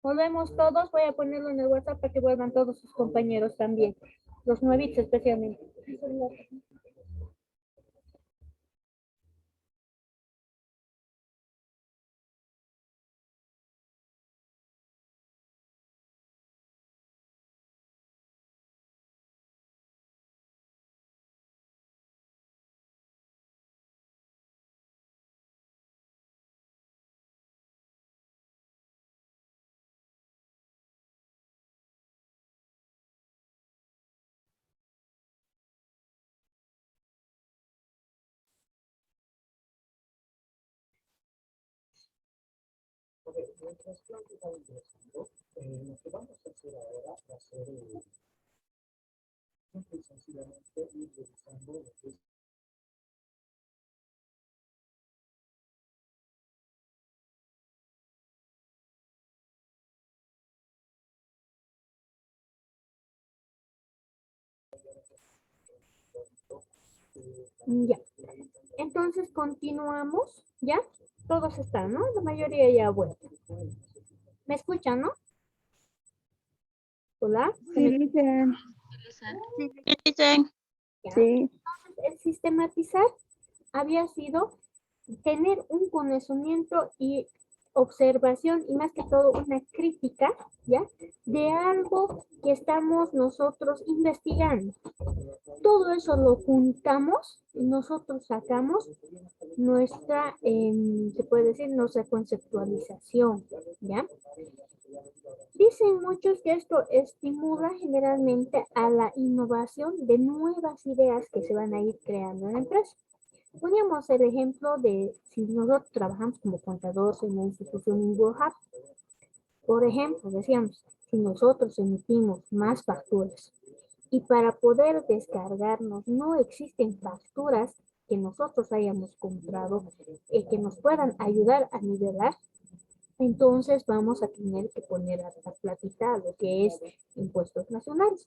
Volvemos todos, voy a ponerlo en el WhatsApp para que vuelvan todos sus compañeros también, los nuevitos especialmente. Ya, entonces continuamos, ¿ya? Todos están, ¿no? La mayoría ya ha vuelto. ¿Me escuchan, no? Hola. Sí, dicen. Sí, dicen. Ya. Sí. El sistematizar había sido tener un conocimiento y observación y más que todo una crítica, ¿ya? De algo que estamos nosotros investigando. Todo eso lo juntamos y nosotros sacamos nuestra, se puede decir, nuestra conceptualización, ¿ya? Dicen muchos que esto estimula generalmente a la innovación de nuevas ideas que se van a ir creando en la empresa. Poníamos el ejemplo de si nosotros trabajamos como contadores en una institución Inbohub. Por ejemplo, decíamos, si nosotros emitimos más facturas y para poder descargarnos no existen facturas que nosotros hayamos comprado que nos puedan ayudar a nivelar, entonces vamos a tener que poner a la platita lo que es impuestos nacionales.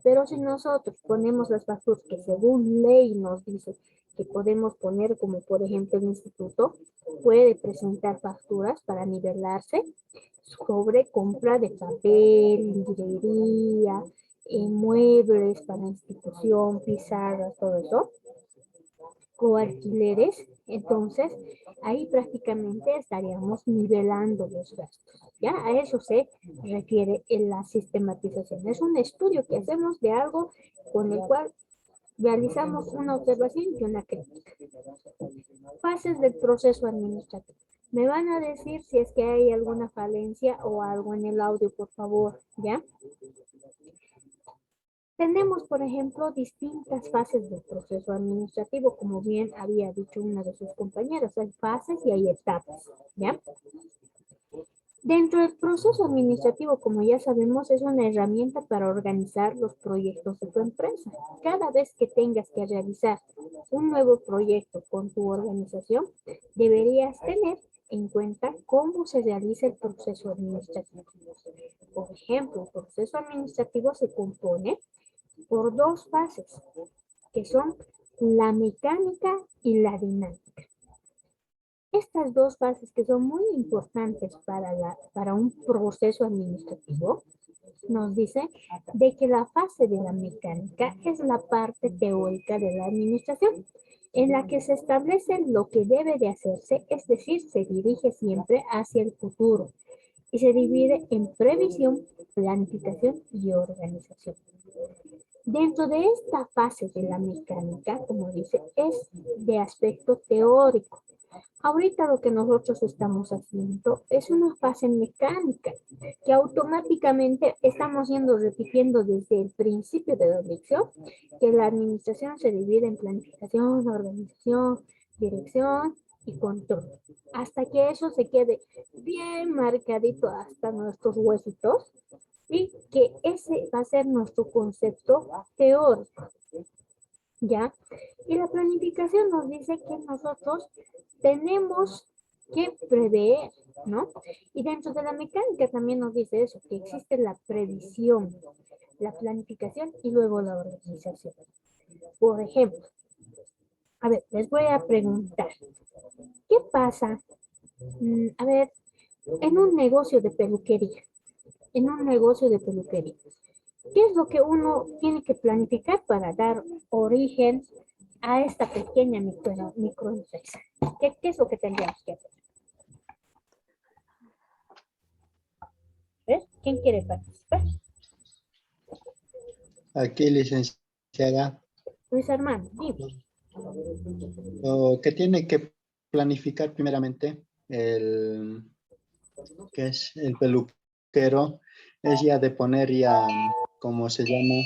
Pero si nosotros ponemos las facturas que según ley nos dice que podemos poner, como por ejemplo el instituto puede presentar facturas para nivelarse sobre compra de papel, librería, muebles para institución, pizarras, todo eso, o alquileres, entonces ahí prácticamente estaríamos nivelando los gastos. ¿Ya? A eso se refiere en la sistematización. Es un estudio que hacemos de algo con el cual realizamos una observación y una crítica. Fases del proceso administrativo. Me van a decir si es que hay alguna falencia o algo en el audio, por favor, ¿ya? Tenemos, por ejemplo, distintas fases del proceso administrativo, como bien había dicho una de sus compañeras, hay fases y hay etapas, ¿ya? Dentro del proceso administrativo, como ya sabemos, es una herramienta para organizar los proyectos de tu empresa. Cada vez que tengas que realizar un nuevo proyecto con tu organización, deberías tener en cuenta cómo se realiza el proceso administrativo. Por ejemplo, el proceso administrativo se compone por dos fases, que son la mecánica y la dinámica. Estas dos fases que son muy importantes para un proceso administrativo, nos dice de que la fase de la mecánica es la parte teórica de la administración, en la que se establece lo que debe de hacerse, es decir, se dirige siempre hacia el futuro y se divide en previsión, planificación y organización. Dentro de esta fase de la mecánica, como dice, es de aspecto teórico. Ahorita lo que nosotros estamos haciendo es una fase mecánica que automáticamente estamos yendo repitiendo desde el principio de la lección que la administración se divide en planificación, organización, dirección y control. Hasta que eso se quede bien marcadito hasta nuestros huesitos y que ese va a ser nuestro concepto teórico. ¿Ya? Y la planificación nos dice que nosotros tenemos que prever, ¿no? Y dentro de la mecánica también nos dice eso, que existe la previsión, la planificación y luego la organización. Por ejemplo, a ver, les voy a preguntar, ¿qué pasa? A ver, en un negocio de peluquería, en un negocio de peluquería, ¿qué es lo que uno tiene que planificar para dar origen a esta pequeña microempresa? ¿Qué es lo que tendríamos que hacer? ¿Ves? ¿Quién quiere participar? Aquí, licenciada, Luis Armando, dime. lo que tiene que planificar primeramente el que es el peluquero es ya de poner ya, como se llama,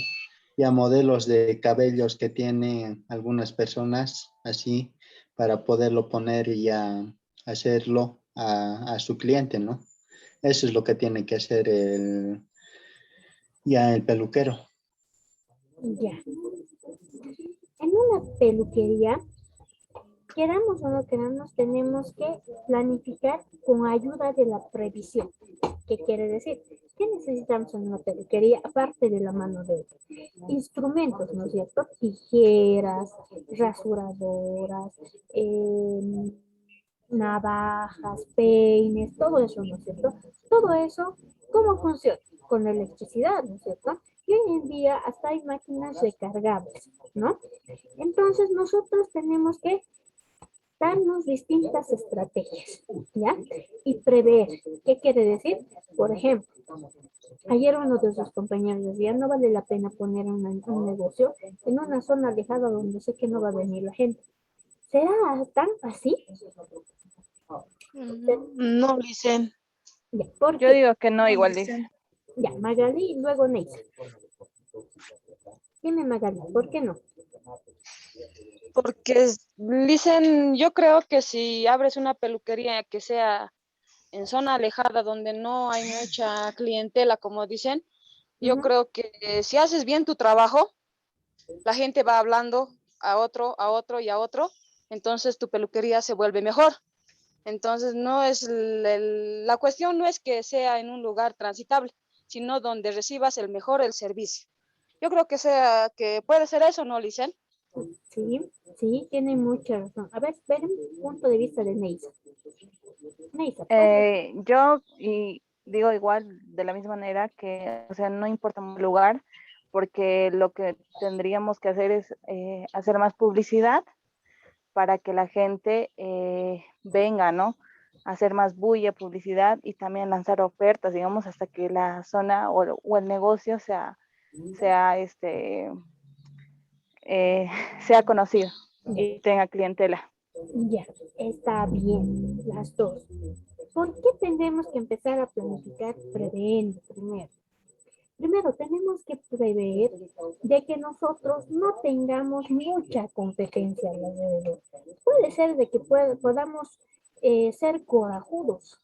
ya modelos de cabellos que tienen algunas personas así para poderlo poner y ya hacerlo a su cliente, ¿no? Eso es lo que tiene que hacer ya el peluquero. Ya. En una peluquería, queramos o no queramos, tenemos que planificar con ayuda de la previsión. ¿Qué quiere decir? ¿Qué necesitamos en una peluquería aparte de la mano de obra? Instrumentos, ¿no es cierto? Tijeras, rasuradoras, navajas, peines, todo eso, ¿no es cierto? Todo eso, ¿cómo funciona? Con la electricidad, ¿no es cierto? Y hoy en día hasta hay máquinas recargables, ¿no? Entonces nosotros tenemos que darnos distintas estrategias, ¿ya? Y prever. ¿Qué quiere decir? Por ejemplo, ayer uno de sus compañeros decía, no vale la pena poner un negocio en una zona alejada donde sé que no va a venir la gente. ¿Será tan así? No, dicen. Ya, ¿por Yo qué? digo que no, igual dice. Ya, Magali y luego Neisa. Dime Magali, ¿por qué no? Porque dicen, yo creo que si abres una peluquería que sea en zona alejada donde no hay mucha clientela, como dicen, yo Ujú. creo que si haces bien tu trabajo, la gente va hablando a otro y a otro, entonces tu peluquería se vuelve mejor. Entonces no es la cuestión no es que sea en un lugar transitable, sino donde recibas el mejor el servicio. Yo creo que puede ser eso, ¿no, Licen? Sí, sí, tiene mucha razón. A ver, ver el punto de vista de Neisa. Neisa, ¿cuál es? Yo y digo igual de la misma manera que, o sea, no importa el lugar, porque lo que tendríamos que hacer es hacer más publicidad para que la gente venga, ¿no? Hacer más bulla, publicidad y también lanzar ofertas, digamos, hasta que la zona o el negocio sea, sea conocido Ya, y tenga clientela. ya, está bien, las dos. ¿Por qué tendremos que empezar a planificar previendo primero? Primero, tenemos que prever de que nosotros no tengamos mucha competencia alrededor. Puede ser de que podamos ser corajudos,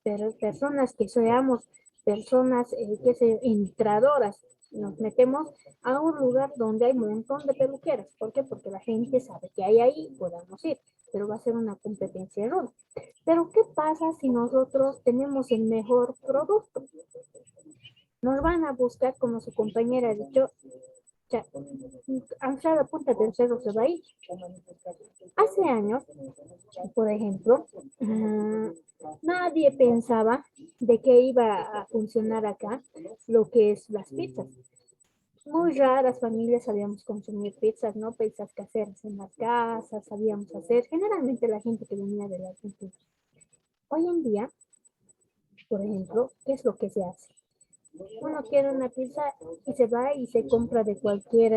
pero personas que seamos personas que se entradoras. Nos metemos a un lugar donde hay un montón de peluqueras. ¿Por qué? Porque la gente sabe que hay ahí, podamos ir, pero va a ser una competencia enorme. Pero ¿qué pasa si nosotros tenemos el mejor producto? Nos van a buscar, como su compañera ha dicho, ya, anclar la punta del cerro se va a ir. Hace años, por ejemplo, nadie pensaba de que iba a funcionar acá lo que es las pizzas. Muy raras familias sabíamos consumir pizzas, ¿no? Pizzas caseras en las casas, sabíamos hacer, generalmente la gente que venía de la Argentina. Hoy en día, por ejemplo, ¿qué es lo que se hace? Uno quiere una pizza y se va y se compra de cualquier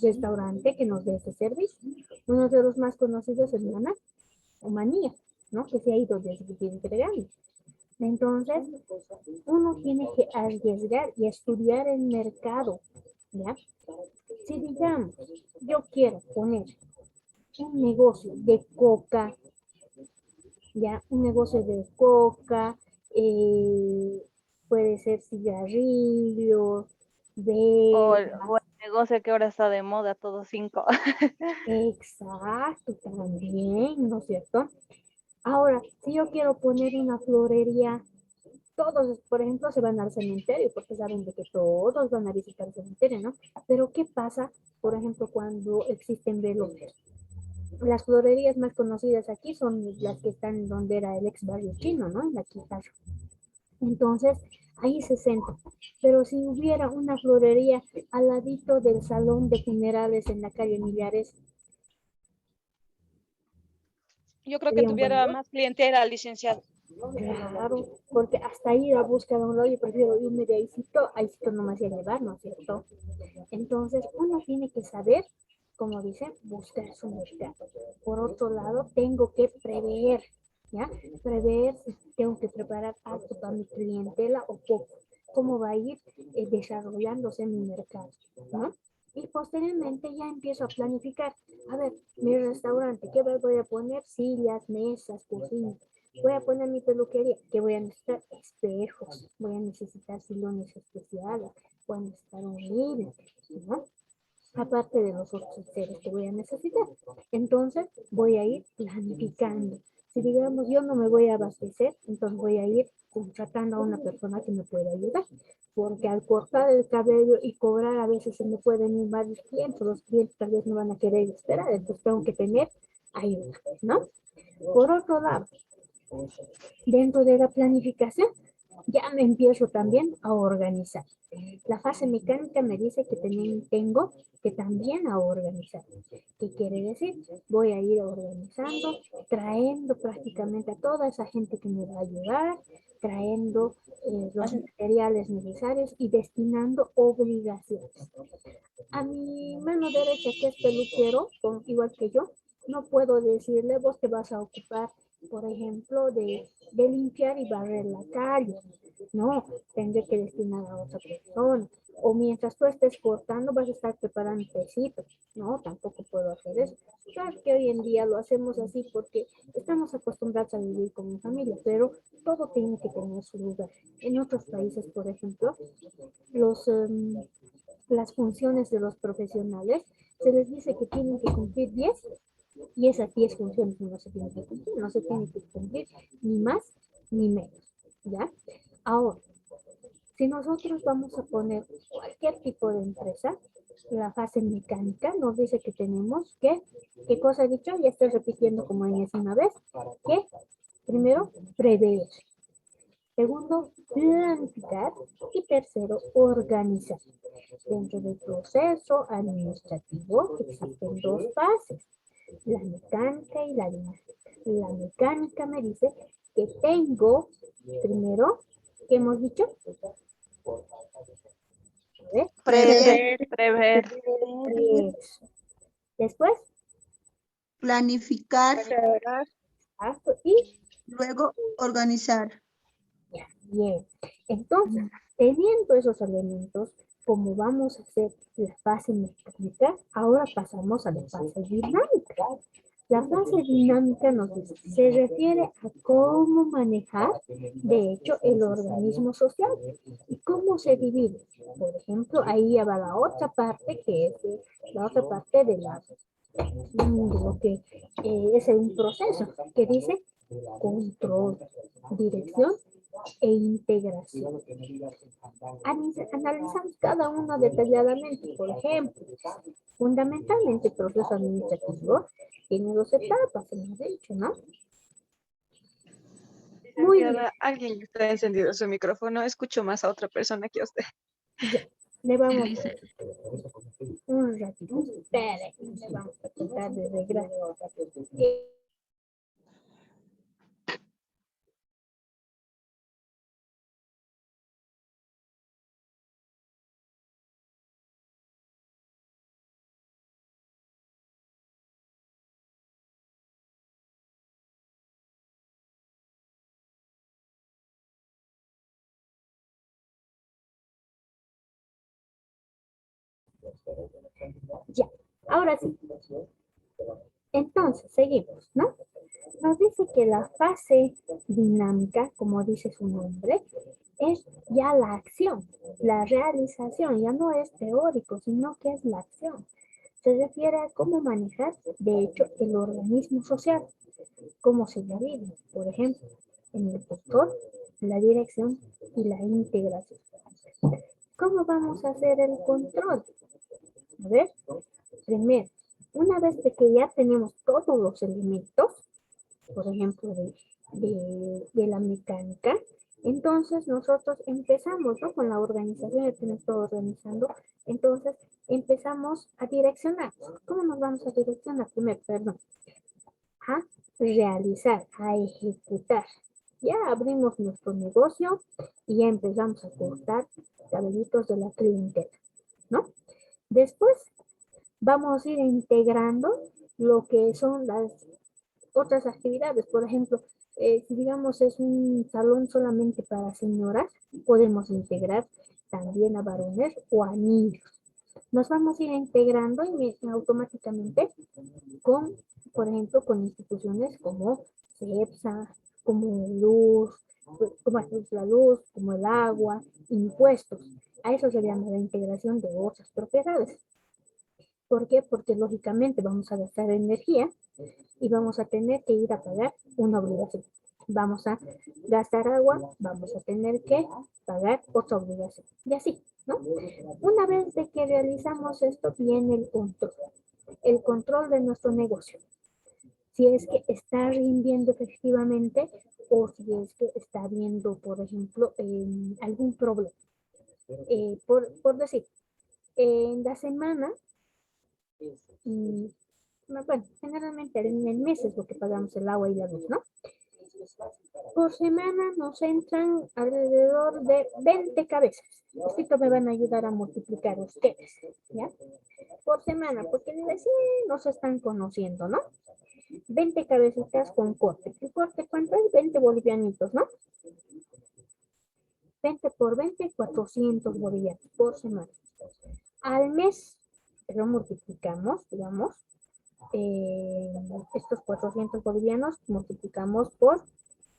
restaurante que nos dé ese servicio. Uno de los más conocidos es Maná o Manía, ¿no? Que se ha ido desgregando. Entonces, uno tiene que arriesgar y estudiar el mercado, ¿ya? Si digamos, yo quiero poner un negocio de coca, ya, un negocio de coca, eh, puede ser cigarrillos, O velas, el negocio que ahora está de moda, todo cinco. exacto, también, ¿no es cierto? Ahora, si yo quiero poner una florería, todos, por ejemplo, se van al cementerio porque saben de que todos van a visitar el cementerio, ¿no? Pero ¿qué pasa, por ejemplo, cuando existen velorios? Las florerías más conocidas aquí son las que están donde era el ex barrio chino, ¿no? En la Quintana. Entonces, ahí se centra. Pero si hubiera una florería al ladito del salón de funerales en la calle Millares, Yo creo que sería un buen tuviera lugar. más clientela, licenciado. Claro, porque hasta ir a buscar un rollo, prefiero irme de ahícito no me hacía llevar, ¿no es cierto? Entonces, uno tiene que saber, como dicen, buscar su mercado. Por otro lado, tengo que prever, ¿ya? Prever si tengo que preparar algo para mi clientela o poco. Cómo va a ir desarrollándose mi mercado, ¿no? Y posteriormente ya empiezo a planificar. A ver, mi restaurante, ¿qué voy a poner? Sillas, mesas, cocinas. Voy a poner mi peluquería, que voy a necesitar espejos, voy a necesitar silones especiales, voy a necesitar un living, ¿no? Aparte de los otros seres que voy a necesitar. Entonces voy a ir planificando. Si digamos yo no me voy a abastecer, entonces voy a ir contratando a una persona que me pueda ayudar. Porque al cortar el cabello y cobrar a veces se me pueden ir varios clientes, los clientes tal vez no van a querer esperar, entonces tengo que tener ayuda, ¿no? Por otro lado, dentro de la planificación, ya me empiezo también a organizar. La fase mecánica me dice que tengo que también a organizar. ¿Qué quiere decir? Voy a ir organizando, trayendo prácticamente a toda esa gente que me va a ayudar, trayendo los materiales necesarios y destinando obligaciones. A mi mano derecha, que es peluquero, igual que yo, no puedo decirle, vos te vas a ocupar, por ejemplo, de limpiar y barrer la calle. No, tendré que destinar a otra persona. O mientras tú estés cortando, vas a estar preparando tecitos. No, tampoco puedo hacer eso. Claro que hoy en día lo hacemos así porque estamos acostumbrados a vivir con mi familia, pero todo tiene que tener su lugar. En otros países, por ejemplo, los, las funciones de los profesionales, se les dice que tienen que cumplir 10 y esas 10 funciones no se tienen que cumplir, no se tienen que cumplir ni más ni menos, ¿ya? Ahora, si nosotros vamos a poner cualquier tipo de empresa, la fase mecánica nos dice que tenemos que, ¿qué cosa he dicho? Ya estoy repitiendo como en una vez, que primero, prever. Segundo, planificar. Y tercero, organizar. Dentro del proceso administrativo existen dos fases, la mecánica y la dinámica. La mecánica me dice que tengo, primero, ¿qué hemos dicho? A ver, Prever. después, Planificar, y luego organizar. bien. Entonces, teniendo esos elementos, como vamos a hacer la fase mecánica, ahora pasamos a la fase dinámica. La fase dinámica nos dice, se refiere a cómo manejar, de hecho, el organismo social y cómo se divide. Por ejemplo, ahí ya va la otra parte, que es la otra parte de lo que es un proceso, que dice control, dirección e integración. Analizamos cada uno detalladamente. Por ejemplo, fundamentalmente el proceso administrativo tiene dos etapas, hemos dicho, ¿no? Muy bien. Alguien está encendido su micrófono. Escucho más a otra persona que a usted. Ya, le vamos a un ratito. Espere, le vamos a tratar de regresar. Ya, ahora sí. Entonces, seguimos, ¿no? Nos dice que la fase dinámica, como dice su nombre, es ya la acción, la realización, ya no es teórico, sino que es la acción. Se refiere a cómo manejar, de hecho, el organismo social, cómo se divide, por ejemplo, en el control, la dirección y la integración. ¿Cómo vamos a hacer el control? A ver, primero, Una vez de que ya tenemos todos los elementos, por ejemplo, de la mecánica, entonces nosotros empezamos, ¿no? Con la organización, ya tenemos todo organizando, entonces empezamos a direccionar. ¿Cómo nos vamos a direccionar? Primero, perdón, a realizar, a ejecutar. Ya abrimos nuestro negocio y ya empezamos a cortar cabellitos de la clientela, ¿no? Después vamos a ir integrando lo que son las otras actividades. Por ejemplo, si digamos es un salón solamente para señoras, podemos integrar también a varones o a niños. Nos vamos a ir integrando automáticamente con, por ejemplo, con instituciones como CEPSA, como luz, como la luz, como el agua, impuestos. A eso se llama la integración de otras propiedades. ¿Por qué? Porque lógicamente vamos a gastar energía y vamos a tener que ir a pagar una obligación. Vamos a gastar agua, vamos a tener que pagar otra obligación. Y así, ¿no? Una vez de que realizamos esto, viene el control de nuestro negocio. Si es que está rindiendo efectivamente o si es que está habiendo, por ejemplo, algún problema. Por decir, en la semana, bueno, generalmente en el mes es lo que pagamos el agua y la luz, ¿no? Por semana nos entran alrededor de 20 cabezas. Esto me van a ayudar a multiplicar ustedes, ¿ya? Por semana, porque recién nos están conociendo, ¿no? 20 cabecitas con corte. ¿El corte cuánto es? 20 bolivianitos, ¿no? 20 por 20, 400 bolivianos por semana. Al mes, lo multiplicamos, digamos, estos 400 bolivianos multiplicamos por,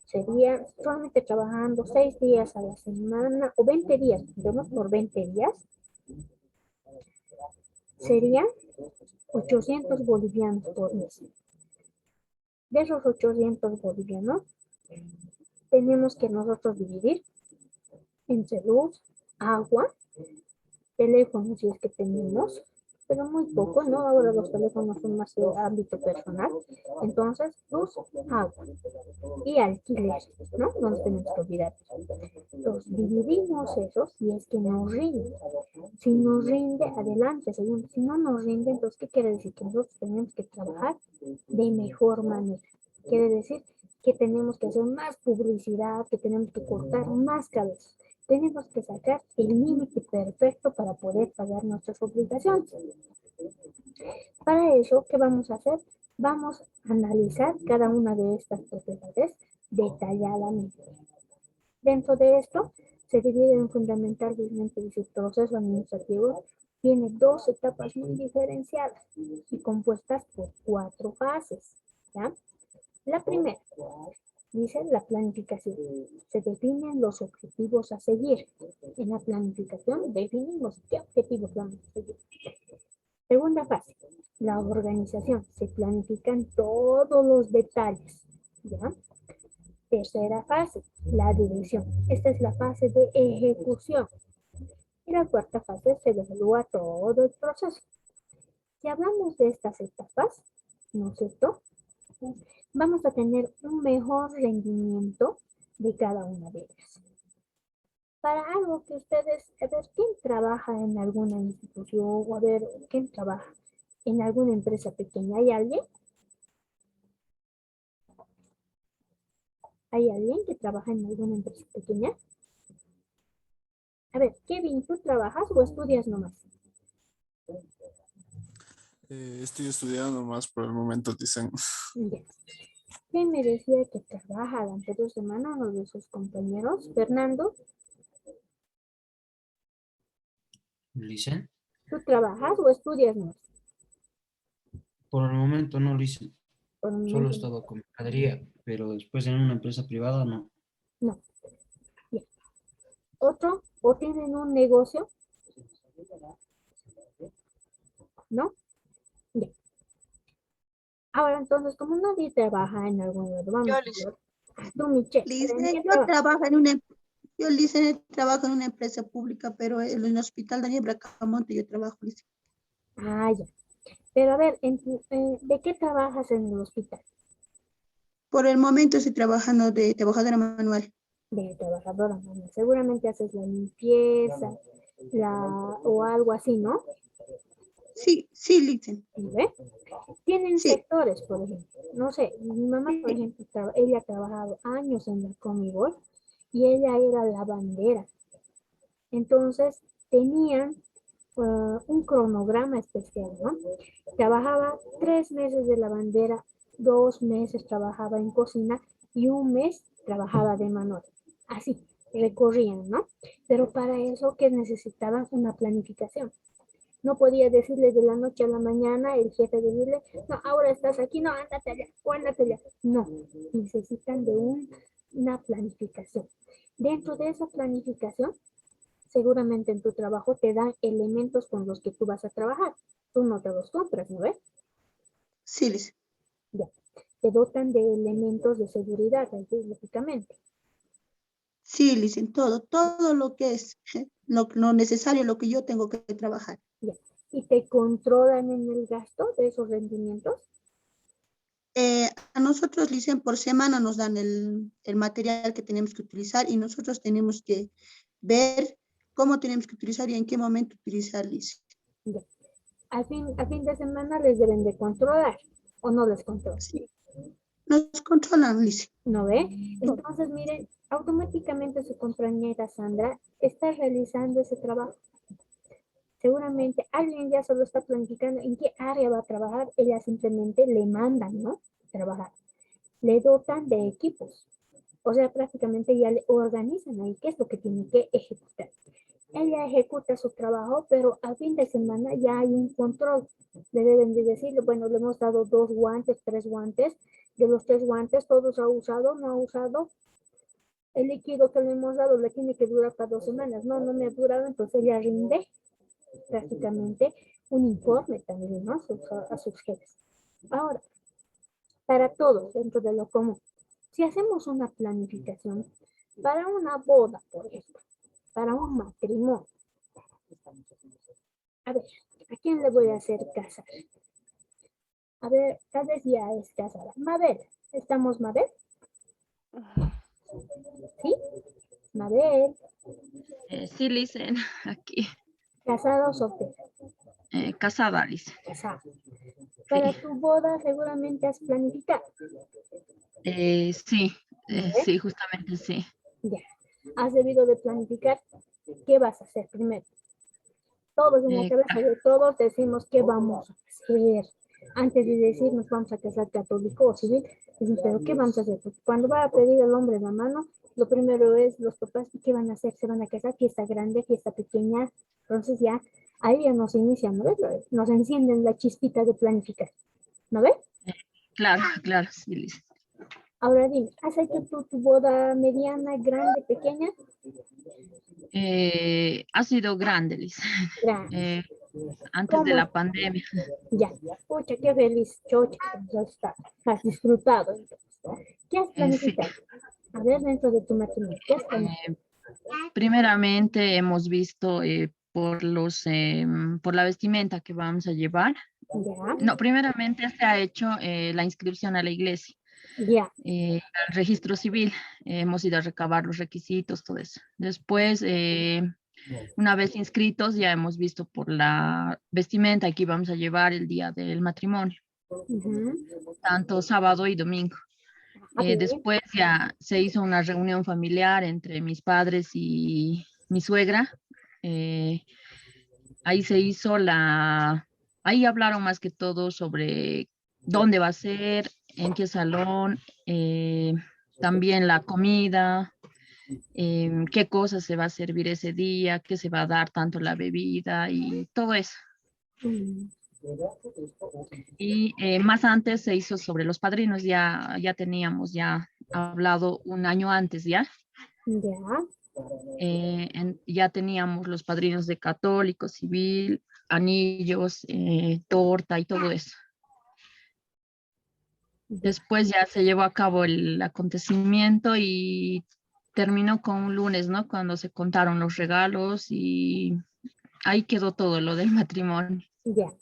sería solamente trabajando 6 días a la semana, o 20 días, vemos por 20 días, serían 800 bolivianos por mes. De esos 800 bolivianos, tenemos que nosotros dividir entre luz, agua, teléfono si es que tenemos, pero muy poco, ¿no? Ahora los teléfonos son más de ámbito personal. Entonces, luz, agua y alquiler, ¿no? No nos tenemos que olvidar. Entonces, dividimos eso si es que nos rinde. Si nos rinde, adelante. Si no nos rinde, entonces, ¿qué quiere decir? Que nosotros tenemos que trabajar de mejor manera. Quiere decir que tenemos que hacer más publicidad, que tenemos que cortar más cabezas. Tenemos que sacar el límite perfecto para poder pagar nuestras obligaciones. Para eso, ¿qué vamos a hacer? Vamos a analizar cada una de estas propiedades detalladamente. Dentro de esto, se divide en fundamentalmente el proceso administrativo. Tiene dos etapas muy diferenciadas y compuestas por 4 fases, ¿ya? La primera dice la planificación. Se definen los objetivos a seguir. En la planificación definimos qué objetivos vamos a seguir. Segunda fase, la organización. Se planifican todos los detalles, ¿ya? Tercera fase, la dirección. Esta es la fase de ejecución. Y la cuarta fase se evalúa todo el proceso. Si hablamos de estas etapas, ¿no es cierto? Vamos a tener un mejor rendimiento de cada una de ellas. Para algo que ustedes, a ver, ¿quién trabaja en alguna institución? O a ver, ¿quién trabaja en alguna empresa pequeña? ¿Hay alguien? ¿Hay alguien que trabaja en alguna empresa pequeña? A ver, Kevin, ¿tú trabajas o estudias nomás? Estoy estudiando más por el momento, dicen. Ya. ¿Quién me decía que trabaja la anterior semana uno de sus compañeros? Fernando, Licen. ¿tú trabajas o estudias nomás? Por el momento no lo hice, Por un solo he momento, estado con mercadería, pero después en una empresa privada no. no. Ya. ¿Otro? ¿O tienen un negocio? ¿No? Ya. Ahora, entonces, como nadie trabaja en algún lado, vamos a ver. Tú, Michelle, Lice, ¿en qué yo trabajas? trabajo en una, yo Lice, trabajo en una empresa pública, pero en el Hospital Daniel Bracamonte yo trabajo, Lice. Ah, ya. Pero a ver, ¿de qué trabajas en el hospital? Por el momento estoy trabajando de trabajadora manual. De trabajadora manual. Seguramente haces la limpieza, o algo así, ¿no? Sí, sí, Listen. ¿Ve? Tienen Sí. sectores, por ejemplo. No sé, mi mamá, por ejemplo, ella ha trabajado años en la Comibol y ella era lavandera. Entonces, tenían un cronograma especial, ¿no? Trabajaba 3 meses de lavandera, 2 meses trabajaba en cocina y un mes trabajaba de manual. Así, recorrían, ¿no? Pero para eso que necesitaban una planificación. No podía decirle de la noche a la mañana el jefe decirle, no, ahora estás aquí, no, ándate allá, o ándate allá. No, necesitan de una planificación. Dentro de esa planificación, seguramente en tu trabajo te dan elementos con los que tú vas a trabajar. Tú no te los compras, ¿no ves? Sí, Listen. Ya. Te dotan de elementos de seguridad, lógicamente. Sí, Listen, todo lo que es lo necesario, lo que yo tengo que trabajar. Ya. Y te controlan en el gasto de esos rendimientos. A nosotros, Listen, por semana nos dan el material que tenemos que utilizar y nosotros tenemos que ver cómo tenemos que utilizar y en qué momento utilizar, Listen. Ya. A fin de semana les deben de controlar o no les controlan. Sí, nos controlan, Listen. ¿No ve? Entonces, miren, automáticamente su compañera Sandra está realizando ese trabajo. Seguramente alguien ya solo está planificando en qué área va a trabajar, ella simplemente le mandan, ¿no? Trabajar. Le dotan de equipos. O sea, prácticamente ya le organizan ahí qué es lo que tiene que ejecutar. Ella ejecuta su trabajo, pero a fin de semana ya hay un control. Le deben de decir, bueno, le hemos dado 2 guantes, 3 guantes. De los 3 guantes, todos ha usado, no ha usado. El líquido que le hemos dado le tiene que durar para 2 semanas. No, no me ha durado, entonces ella rinde prácticamente un informe también, ¿no? A sus jefes. Ahora, para todos dentro de lo común, si hacemos una planificación para una boda, por ejemplo, para un matrimonio, a ver, ¿a quién le voy a hacer casar? A ver, tal vez ya es casada. Mabel, ¿estamos Mabel? ¿Sí? Mabel, Sí, Licen, aquí. ¿casada o soltera? Casada, Licen. Casada. Para Sí. tu boda seguramente has planificado, Sí, ¿no ves? sí, justamente sí. Ya. Has debido de planificar qué vas a hacer primero. Todos en la cabeza Claro, de todos decimos qué vamos a hacer. Antes de decir nos vamos a casar católico o civil, dicen, pero ¿qué vamos a hacer? Porque cuando va a pedir el hombre la mano, lo primero es los papás, ¿qué van a hacer? ¿Se van a casar? ¿Fiesta grande, fiesta pequeña? Entonces ya, ahí ya nos inician, ¿no ves? Nos encienden la chispita de planificar, ¿no ves? claro, claro, sí, Licen. Ahora dime, ¿has hecho tu boda mediana, grande, pequeña? Ha sido grande, Licen. Grande. Eh, Antes de ¿Cómo? la pandemia. Ya, pucha, qué feliz, chocha, has disfrutado. Entonces. ¿Qué has Sí. planificado? A ver, dentro de tu matrimonio, ¿qué has planificado? Primeramente hemos visto por la vestimenta que vamos a llevar. Ya, No, primeramente se ha hecho la inscripción a la iglesia, ya. al registro civil. Hemos ido a recabar los requisitos, todo eso. Después, una vez inscritos, ya hemos visto por la vestimenta que íbamos a llevar el día del matrimonio, Ujú. tanto sábado y domingo. Ah, bien. Después ya se hizo una reunión familiar entre mis padres y mi suegra. Eh, Ahí se hizo ahí hablaron más que todo sobre dónde va a ser, en qué salón, también la comida, qué cosas se va a servir ese día, qué se va a dar, tanto la bebida y todo eso. Mm. Y más antes se hizo sobre los padrinos, ya teníamos ya hablado un año antes ya. Ya. Ya teníamos los padrinos de católico, civil, anillos, torta y todo eso. Ya. Después ya se llevó a cabo el acontecimiento y terminó con un lunes, ¿no? Cuando se contaron los regalos y ahí quedó todo lo del matrimonio. Ya.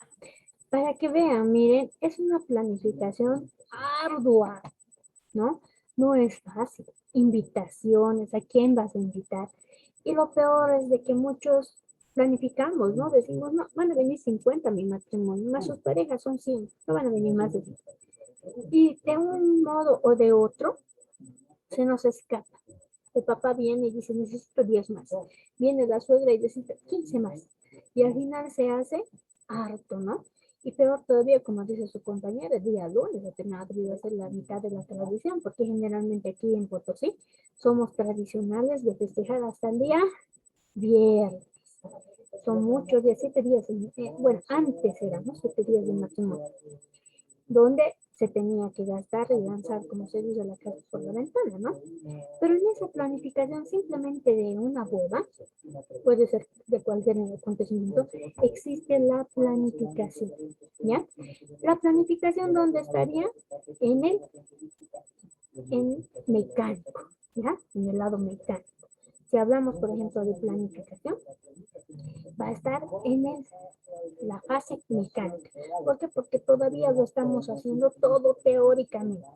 Para que vean, miren, es una planificación ardua, ¿no? No es fácil. Invitaciones, ¿a quién vas a invitar? Y lo peor es de que muchos planificamos, ¿no? Decimos, no, van a venir 50 a mi matrimonio, más sus parejas son 100, no van a venir más de 100. Y de un modo o de otro, se nos escapa. El papá viene y dice, necesito 10 más. Viene la suegra y dice, 15 más. Y al final se hace harto, ¿no? Y peor todavía, como dice su compañera, el día lunes ha debido ser la mitad de la tradición, porque generalmente aquí en Potosí somos tradicionales de festejar hasta el día viernes. Son muchos días, 7 días, bueno, antes éramos 7 días de matrimonio, donde se tenía que gastar y lanzar, como se dice, la casa por la ventana, ¿no? Pero en esa planificación simplemente de una boda, puede ser de cualquier acontecimiento, existe la planificación, ¿ya? La planificación, ¿dónde estaría? En el mecánico, ¿ya? En el lado mecánico. Si hablamos, por ejemplo, de planificación, va a estar en la fase mecánica. ¿Por qué? Porque todavía lo estamos haciendo todo teóricamente,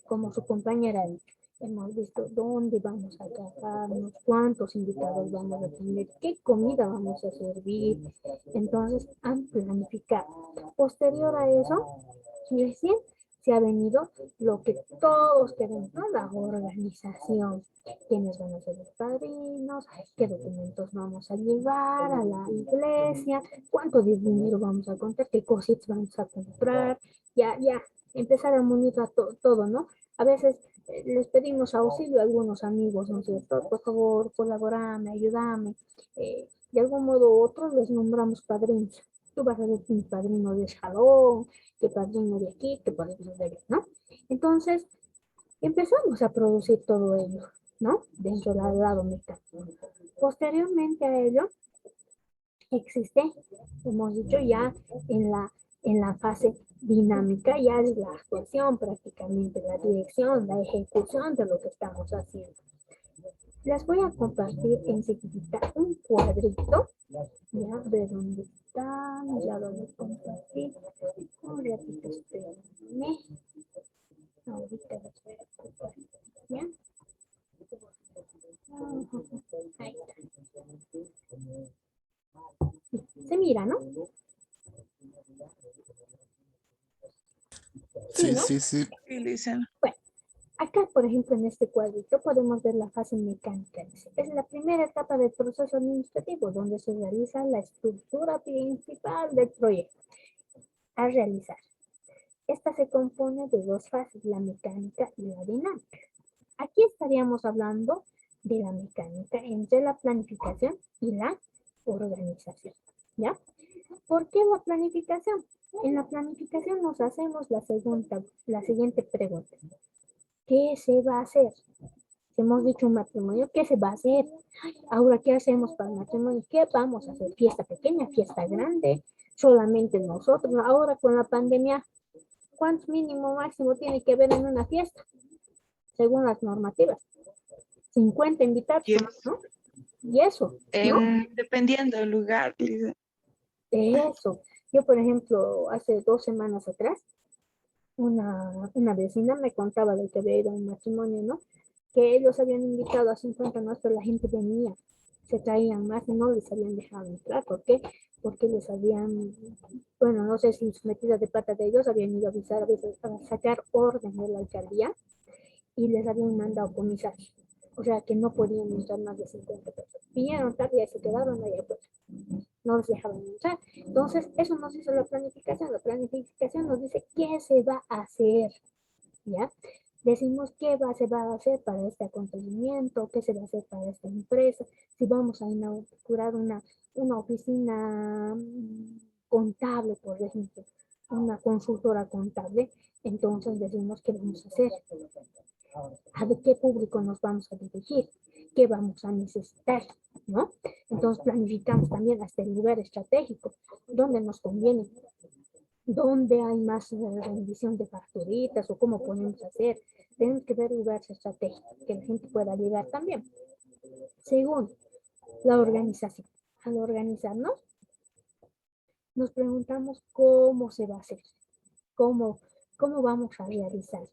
como su compañera ha dicho. Hemos visto dónde vamos a casarnos, cuántos invitados vamos a tener, qué comida vamos a servir. Entonces, han planificado. Posterior a eso, recién se ha venido lo que todos queremos, ¿no? La organización. ¿Quiénes van a ser los padrinos? ¿Qué documentos vamos a llevar a la iglesia? ¿Cuánto de dinero vamos a contar? ¿Qué cositas vamos a comprar? Ya, empezar a monitorear todo, ¿no? A veces les pedimos auxilio a algunos amigos, ¿no es cierto? Por favor, colaborame, ayúdame. De algún modo u otro les nombramos padrinos. Tú vas a ser mi padrino de salón, que padrino de aquí, que padrino de allá, ¿no? Entonces, empezamos a producir todo ello, ¿no? Dentro del lado mecánico. Posteriormente a ello, existe, hemos dicho ya en la fase dinámica, ya es la actuación prácticamente, la dirección, la ejecución de lo que estamos haciendo. Les voy a compartir enseguida un cuadrito, ya de dónde están, ya lo voy a compartir. Un ratito, espérenme. Ahorita les voy a compartir, ¿ya? Ahí está. Se mira, ¿no? Sí, Sí, ¿no? sí, sí. Sí, Lisa. Bueno, acá, por ejemplo, en este cuadrito podemos ver la fase mecánica. Es la primera etapa del proceso administrativo, donde se realiza la estructura principal del proyecto a realizar. Esta se compone de dos fases, la mecánica y la dinámica. Aquí estaríamos hablando de la mecánica entre la planificación y la organización, ¿ya? ¿Por qué la planificación? En la planificación nos hacemos la siguiente pregunta. ¿Qué se va a hacer? Si hemos dicho un matrimonio, ¿qué se va a hacer? Ahora, ¿qué hacemos para el matrimonio? ¿Qué vamos a hacer? ¿Fiesta pequeña, fiesta grande? Solamente nosotros. Ahora con la pandemia, ¿cuánto mínimo máximo tiene que haber en una fiesta? Según las normativas. 50 invitados, Yes. ¿no? Y eso, ¿no? Dependiendo del lugar, Lisa. Eso. Yo, por ejemplo, hace 2 semanas atrás, una vecina me contaba de que había ido a un matrimonio, ¿no? Que ellos habían invitado a 50 más, pero la gente venía, se traían más y no les habían dejado entrar. ¿Por qué? Porque les habían, bueno, no sé si su metida de pata de ellos habían ido a avisar, a veces a sacar orden de la alcaldía y les habían mandado comisarios. O sea que no podían entrar más de 50 personas. Vinieron tarde y se quedaron ahí afuera. No los dejaban entrar. Entonces, eso nos dice la planificación. La planificación nos dice qué se va a hacer, ¿ya? Decimos qué se va a hacer para este acontecimiento, qué se va a hacer para esta empresa, si vamos a inaugurar una oficina contable, por ejemplo, una consultora contable, entonces decimos qué vamos a hacer, a qué público nos vamos a dirigir, qué vamos a necesitar, ¿no? Entonces planificamos también hasta el lugar estratégico, dónde nos conviene, dónde hay más rendición de facturitas o cómo podemos hacer. Tenemos que ver lugares estratégicos que la gente pueda llegar también. Segundo, la organización. Al organizarnos, nos preguntamos cómo se va a hacer, cómo vamos a realizar.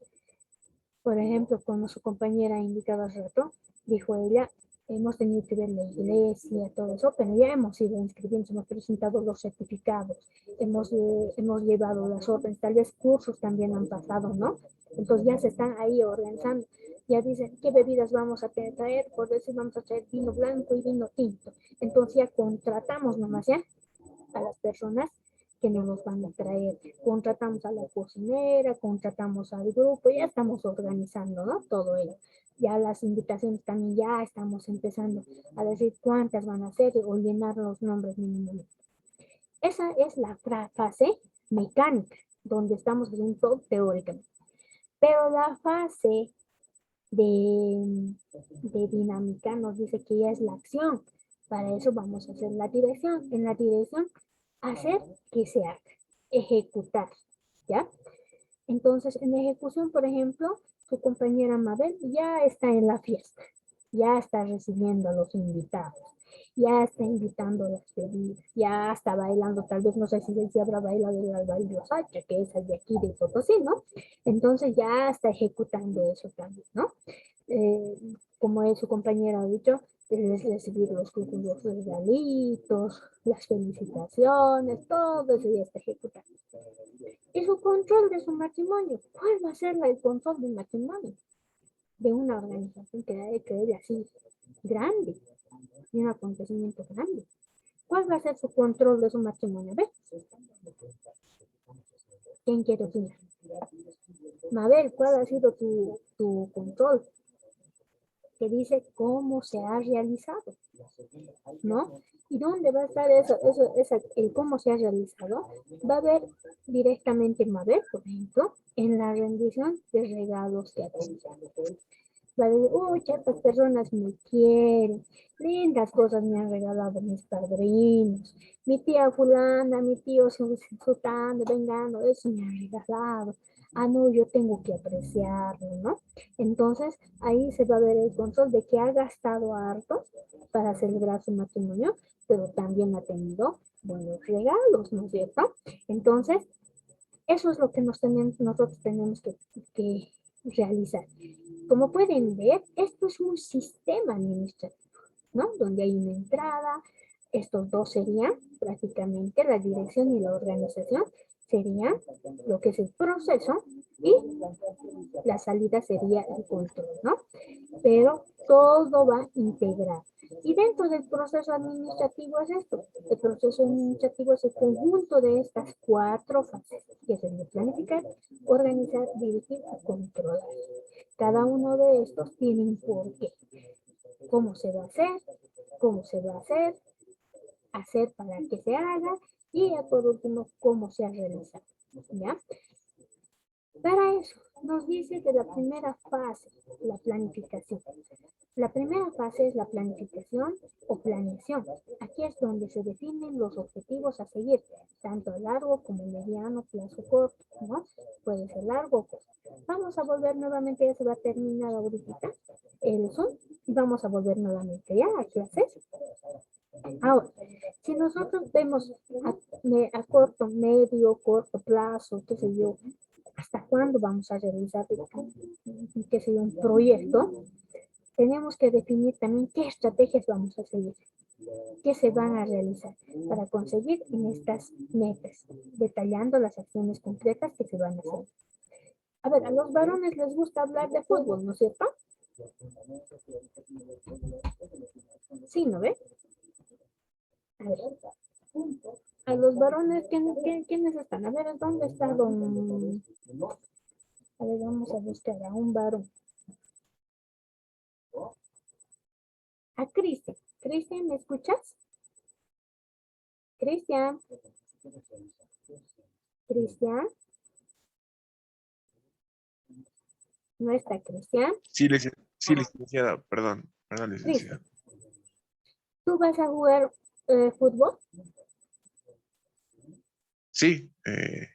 Por ejemplo, como su compañera indicaba hace rato, dijo ella, hemos tenido que ver la iglesia, todo eso, pero ya hemos ido inscribiendo, hemos presentado los certificados, hemos llevado las órdenes, tal vez cursos también han pasado, ¿no? Entonces ya se están ahí organizando, ya dicen qué bebidas vamos a traer, por decir vamos a traer vino blanco y vino tinto. Entonces ya contratamos nomás ya a las personas que nos los van a traer. Contratamos a la cocinera, contratamos al grupo, ya estamos organizando, ¿no? Todo ello. Ya las invitaciones también ya estamos empezando a decir cuántas van a ser o llenar los nombres mínimos. Esa es la fase mecánica, donde estamos haciendo todo teóricamente. Pero la fase de dinámica nos dice que ya es la acción. Para eso vamos a hacer la dirección. En la dirección, hacer que se haga, ejecutar, ¿ya? Entonces, en ejecución, por ejemplo, su compañera Mabel ya está en la fiesta, ya está recibiendo a los invitados, ya está invitando a las bebidas, ya está bailando, tal vez no sé si se habrá bailado el baile Sacha, que es el de aquí de Potosí, ¿no? Entonces ya está ejecutando eso también, ¿no? Como su compañera ha dicho, recibir los regalitos, las felicitaciones, todo eso ya está ejecutando. Y su control de su matrimonio, ¿cuál va a ser el control del matrimonio? De una organización que es así grande, de un acontecimiento grande. ¿Cuál va a ser su control de su matrimonio? ¿Ves? ¿Quién quiere opinar? Mabel, ¿cuál ha sido tu control? Que dice cómo se ha realizado, ¿no? ¿Y dónde va a estar el cómo se ha realizado? Va a ver directamente Mabel, por ejemplo, en la rendición de regalos que ha tenido. Va a decir, uy, estas personas me quieren, lindas cosas me han regalado mis padrinos, mi tía fulana, mi tío sultano, vengando, eso me han regalado. Ah, no, yo tengo que apreciarlo, ¿no? Entonces, ahí se va a ver el control de que ha gastado harto para celebrar su matrimonio, pero también ha tenido buenos regalos, ¿no es cierto? Entonces, eso es lo que nosotros tenemos que realizar. Como pueden ver, esto es un sistema administrativo, ¿no? Donde hay una entrada, estos dos serían prácticamente la dirección y la organización, serían lo que es el proceso y la salida sería el control, ¿no? Pero todo va integrado. Y dentro del proceso administrativo es esto. El proceso administrativo es el conjunto de estas cuatro fases, que es el de planificar, organizar, dirigir y controlar. Cada uno de estos tiene un porqué. ¿Cómo se va a hacer? ¿Cómo se va a hacer? Hacer para que se haga y por último, cómo se ha realizado. ¿Ya? Para eso, nos dice que la primera fase, la planificación. La primera fase es la planificación o planeación. Aquí es donde se definen los objetivos a seguir, tanto a largo como mediano, plazo corto, ¿no? Puede ser largo o corto. Vamos a volver nuevamente, ya se va a terminar ahorita el Zoom, y vamos a volver nuevamente ya a clases. Ahora, si nosotros vemos a corto, medio, corto plazo, qué sé yo, hasta cuándo vamos a realizar, qué sé yo, un proyecto, tenemos que definir también qué estrategias vamos a seguir, qué se van a realizar para conseguir en estas metas, detallando las acciones concretas que se van a hacer. A ver, a los varones les gusta hablar de fútbol, ¿no es cierto? Sí, ¿no ve? A ver, a los varones, ¿quiénes están? A ver, ¿dónde está don? A ver, vamos a buscar a un varón. A Cristian. Cristian, ¿me escuchas? Cristian. Cristian. ¿No está Cristian? Sí, licenciada, perdón, licenciada. Cristian, ¿tú vas a jugar fútbol? Sí,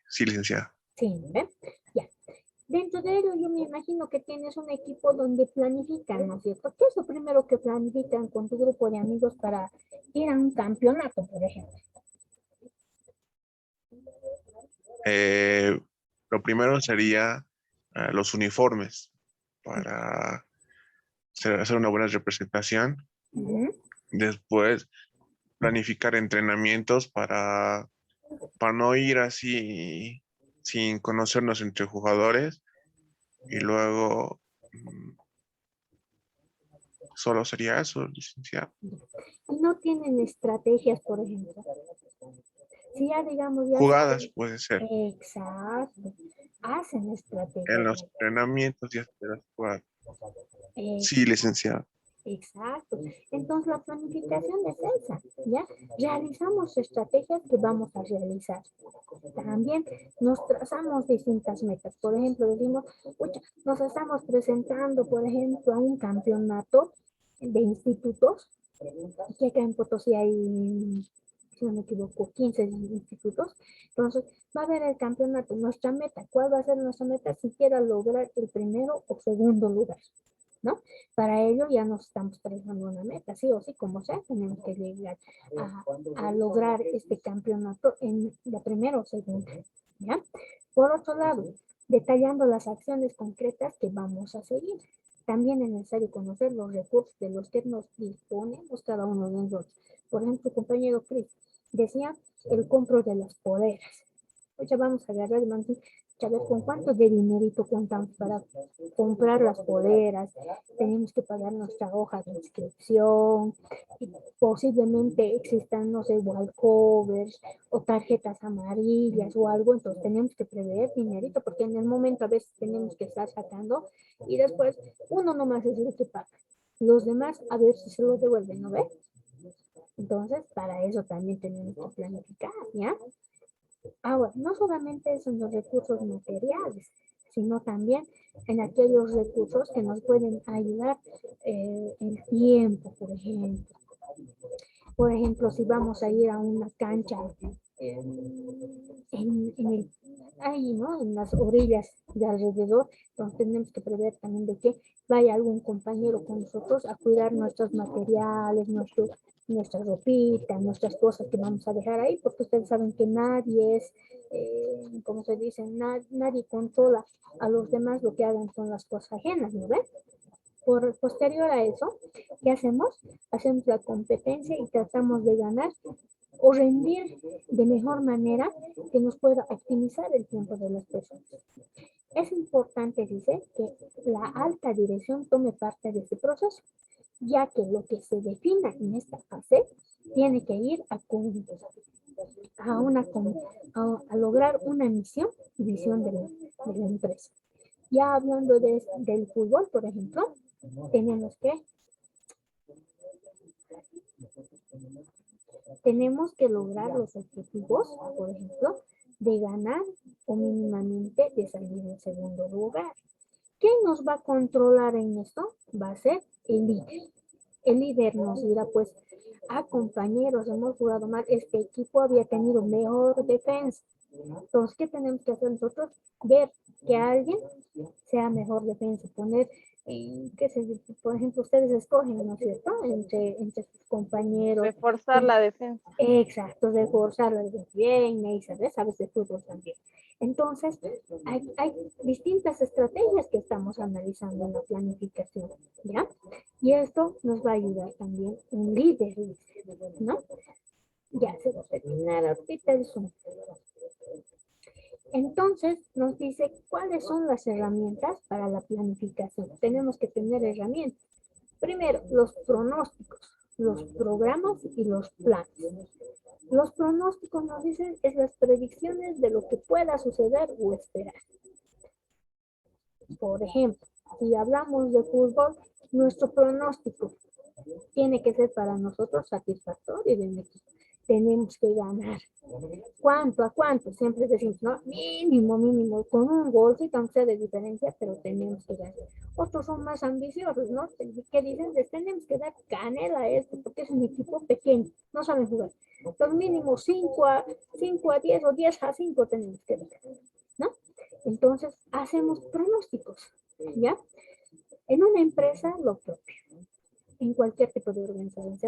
sí, licenciada. Sí, ¿eh? Ya. Dentro de ello, yo me imagino que tienes un equipo donde planifican, ¿no es cierto? ¿Qué es lo primero que planifican con tu grupo de amigos para ir a un campeonato, por ejemplo? lo primero sería los uniformes para hacer una buena representación. Ujú. Después, planificar entrenamientos para no ir así sin conocernos entre jugadores. Y luego, solo sería eso, licenciado. Y no tienen estrategias, por ejemplo. Si ya digamos, ya Jugadas saben, puede ser. exacto, hacen En estrategias. los entrenamientos y hasta las jugadas. eh, Sí, licenciado. Exacto. Entonces la planificación es esa, ¿ya? Realizamos estrategias que vamos a realizar. También nos trazamos distintas metas. Por ejemplo, decimos, "Pucha, nos estamos presentando, por ejemplo, a un campeonato de institutos, que acá en Potosí hay, si no me equivoco, 15 institutos. Entonces, va a haber el campeonato. Nuestra meta, ¿cuál va a ser nuestra meta? Siquiera lograr el primero o segundo lugar, ¿no? Para ello ya nos estamos trazando una meta, sí o sí, como sea, tenemos que llegar a lograr este campeonato en la primera o segunda, ¿ya? Por otro lado, detallando las acciones concretas que vamos a seguir. También es necesario conocer los recursos de los que nos disponemos cada uno de nosotros. Por ejemplo, compañero Chris decía el compro de las poderas. Pues ya vamos a agarrar y vamos a decir, a ver con cuánto de dinerito contamos para comprar las poderas, tenemos que pagar nuestra hoja de inscripción, y posiblemente existan, no sé, wallcovers o tarjetas amarillas o algo, entonces tenemos que prever dinerito, porque en el momento a veces tenemos que estar sacando y después uno nomás es el que paga. Los demás a ver si se los devuelven, ¿no ves? Entonces, para eso también tenemos que planificar, ¿ya? Ahora, no solamente es en los recursos materiales, sino también en aquellos recursos que nos pueden ayudar, el tiempo, por ejemplo. Por ejemplo, si vamos a ir a una cancha ahí, ¿no? En las orillas de alrededor, entonces tenemos que prever también de que vaya algún compañero con nosotros a cuidar nuestros materiales, nuestra ropita, nuestras cosas que vamos a dejar ahí, porque ustedes saben que nadie es, como se dice, nadie controla a los demás lo que hagan con las cosas ajenas, ¿no ven? Posterior a eso, ¿qué hacemos? Hacemos la competencia y tratamos de ganar o rendir de mejor manera que nos pueda optimizar el tiempo de las personas. Es importante, dice, que la alta dirección tome parte de este proceso, ya que lo que se defina en esta fase tiene que ir a lograr una misión y visión de la empresa. Ya hablando del fútbol, por ejemplo, tenemos que lograr los objetivos, por ejemplo, de ganar o mínimamente de salir en segundo lugar. ¿Quién nos va a controlar en esto? Va a ser el líder. El líder nos dirá, pues, compañeros, hemos jugado mal, este equipo había tenido mejor defensa. Entonces, ¿qué tenemos que hacer nosotros? Ver que alguien sea mejor defensa, poner, qué sé yo, por ejemplo, ustedes escogen, ¿no es cierto? Entre sus compañeros. Reforzar la defensa. Exacto, reforzarla bien, y sabes de fútbol también. Entonces, hay distintas estrategias que estamos analizando en la planificación, ¿ya? Y esto nos va a ayudar también un líder, ¿no? Ya se va a terminar ahorita el Zoom. Entonces, nos dice cuáles son las herramientas para la planificación. Tenemos que tener herramientas. Primero, los pronósticos, los programas y los planes. Los pronósticos nos dicen es las predicciones de lo que pueda suceder o esperar. Por ejemplo, si hablamos de fútbol, nuestro pronóstico tiene que ser para nosotros satisfactorio y de equipo. Tenemos que ganar. ¿Cuánto a cuánto? Siempre decimos, no, mínimo, con un gol, sí, aunque sea de diferencia, pero tenemos que ganar. Otros son más ambiciosos, ¿no? Que dicen, tenemos que dar canela a esto, porque es un equipo pequeño, no saben jugar. Entonces, mínimo 5 a 10 o 10 a 5 tenemos que dar, ¿no? Entonces, hacemos pronósticos, ¿ya? En una empresa, lo propio. En cualquier tipo de organización.